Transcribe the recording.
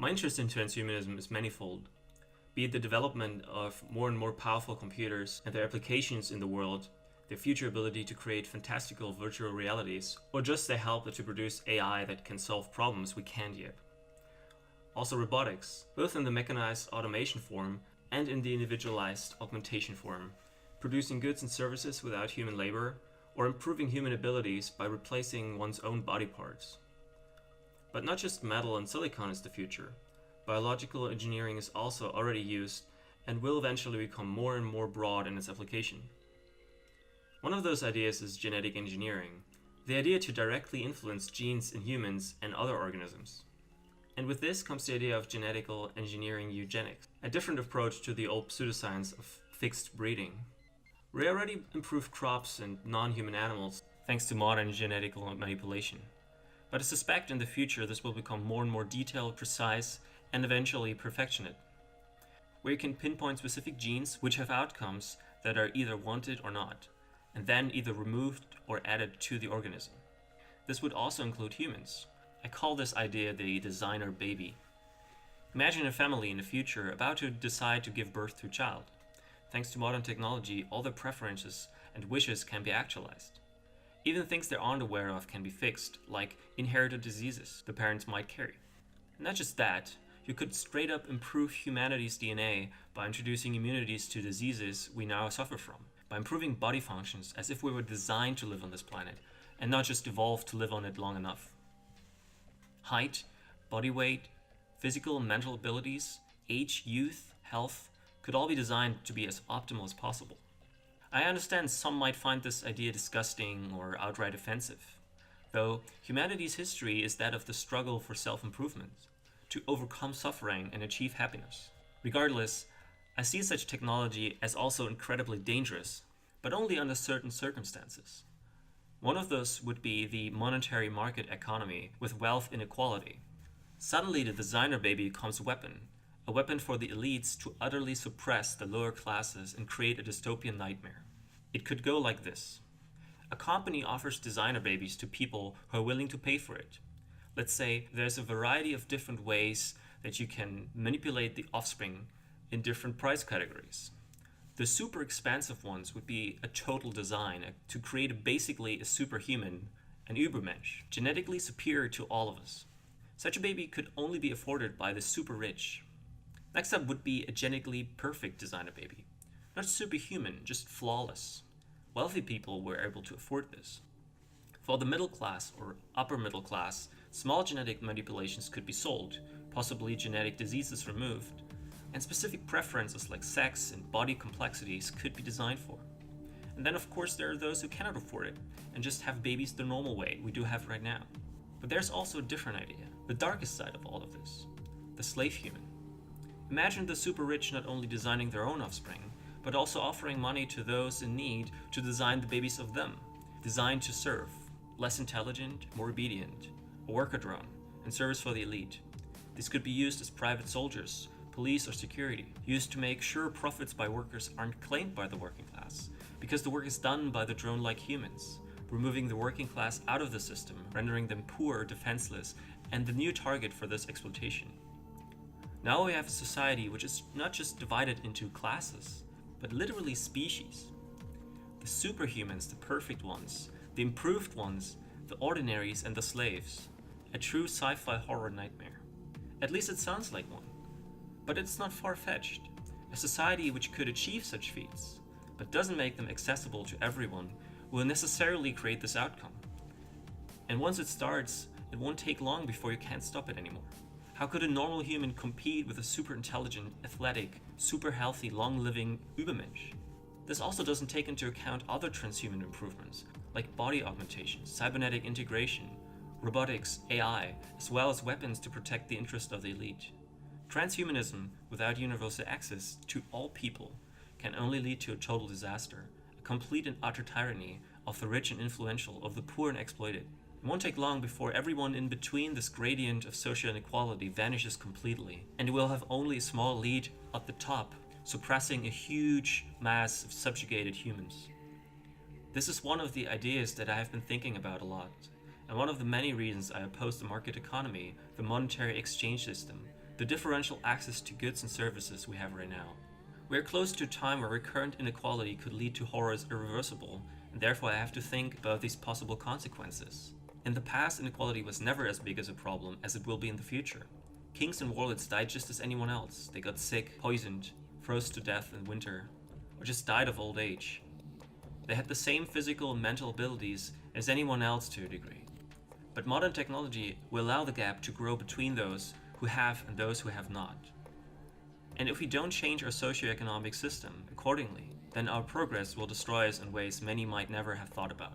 My interest in transhumanism is manifold, be it the development of more and more powerful computers and their applications in the world, their future ability to create fantastical virtual realities, or just their help to produce AI that can solve problems we can't yet. Also robotics, both in the mechanized automation form and in the individualized augmentation form, producing goods and services without human labor, or improving human abilities by replacing one's own body parts. But not just metal and silicon is the future. Biological engineering is also already used and will eventually become more and more broad in its application. One of those ideas is genetic engineering, the idea to directly influence genes in humans and other organisms. And with this comes the idea of genetical engineering eugenics, a different approach to the old pseudoscience of fixed breeding. We already improve crops and non-human animals thanks to modern genetical manipulation. But I suspect in the future this will become more and more detailed, precise, and eventually perfectionate, where you can pinpoint specific genes which have outcomes that are either wanted or not, and then either removed or added to the organism. This would also include humans. I call this idea the designer baby. Imagine a family in the future about to decide to give birth to a child. Thanks to modern technology, all their preferences and wishes can be actualized. Even things they aren't aware of can be fixed, like inherited diseases the parents might carry. And not just that, you could straight up improve humanity's DNA by introducing immunities to diseases we now suffer from, by improving body functions as if we were designed to live on this planet, and not just evolved to live on it long enough. Height, body weight, physical and mental abilities, age, youth, health, could all be designed to be as optimal as possible. I understand some might find this idea disgusting or outright offensive, though humanity's history is that of the struggle for self-improvement, to overcome suffering and achieve happiness. Regardless, I see such technology as also incredibly dangerous, but only under certain circumstances. One of those would be the monetary market economy with wealth inequality. Suddenly the designer baby becomes a weapon for the elites to utterly suppress the lower classes and create a dystopian nightmare. It could go like this. A company offers designer babies to people who are willing to pay for it. Let's say there's a variety of different ways that you can manipulate the offspring in different price categories. The super expansive ones would be a total design to create basically a superhuman, an Übermensch, genetically superior to all of us. Such a baby could only be afforded by the super rich. Next up would be a genetically perfect designer baby. Not superhuman, just flawless. Wealthy people were able to afford this. For the middle class or upper middle class, small genetic manipulations could be sold, possibly genetic diseases removed, and specific preferences like sex and body complexities could be designed for. And then of course there are those who cannot afford it and just have babies the normal way we do have right now. But there's also a different idea, the darkest side of all of this, the slave human. Imagine the super rich not only designing their own offspring, but also offering money to those in need to design the babies of them, designed to serve, less intelligent, more obedient, a worker drone, and service for the elite. This could be used as private soldiers, police or security, used to make sure profits by workers aren't claimed by the working class, because the work is done by the drone-like humans, removing the working class out of the system, rendering them poor, defenseless, and the new target for this exploitation. Now we have a society which is not just divided into classes, but literally species. The superhumans, the perfect ones, the improved ones, the ordinaries and the slaves. A true sci-fi horror nightmare. At least it sounds like one. But it's not far-fetched. A society which could achieve such feats, but doesn't make them accessible to everyone, will necessarily create this outcome. And once it starts, it won't take long before you can't stop it anymore. How could a normal human compete with a super intelligent, athletic, super healthy, long-living Übermensch? This also doesn't take into account other transhuman improvements, like body augmentation, cybernetic integration, robotics, AI, as well as weapons to protect the interest of the elite. Transhumanism, without universal access to all people, can only lead to a total disaster, a complete and utter tyranny of the rich and influential, of the poor and exploited. It won't take long before everyone in between this gradient of social inequality vanishes completely, and we'll have only a small elite at the top, suppressing a huge mass of subjugated humans. This is one of the ideas that I have been thinking about a lot, and one of the many reasons I oppose the market economy, the monetary exchange system, the differential access to goods and services we have right now. We are close to a time where recurrent inequality could lead to horrors irreversible, and therefore I have to think about these possible consequences. In the past, inequality was never as big as a problem as it will be in the future. Kings and warlords died just as anyone else. They got sick, poisoned, froze to death in winter, or just died of old age. They had the same physical and mental abilities as anyone else to a degree. But modern technology will allow the gap to grow between those who have and those who have not. And if we don't change our socioeconomic system accordingly, then our progress will destroy us in ways many might never have thought about.